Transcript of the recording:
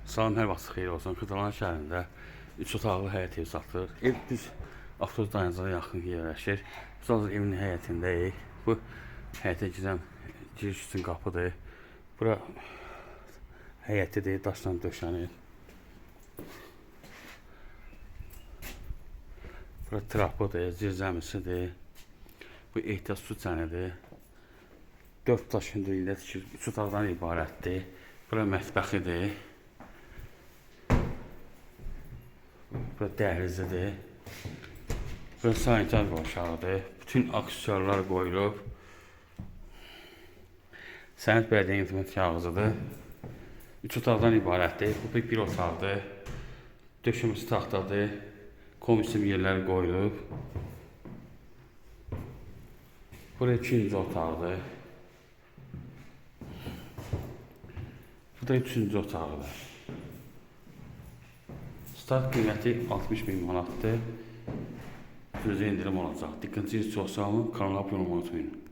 Salam, hər vaxt xeyir olsun. Xırdalan şəhərində 3 otaqlı həyət ev satılır. Ev düz avtobus dayanacağına yaxın yerləşir. Biz hazır evin həyətindəyik. Bu həyətə girən giriş üçün qapıdır. Bura həyətidir, daşla döşənir. Bura trapıdır, zirzəmisidir. Bu ehtiyac su çənidir. 4 daş hündürlüyündə tikir, 3 otaqdan ibarətdir. Bura mətbəxidir. Bura dəhlizidir. Bura sanitar qovşağıdır. Bütün aksesuarlar qoyulub. Sənəd bələdiyyə intimat kağızıdır. 3 otaqdan ibarətdir. Bu bir otaqdır. Döşəməsi taxtadır. Komisyon yerləri qoyulub. Bura ikinci otaqdır. Bu da üçüncü otaqdır. Start qiyməti 60.000 manatdır. Gözə indirim olacaq. Diqqətinizi çox sağ olun. Kanala abunə olmayı unutmayın.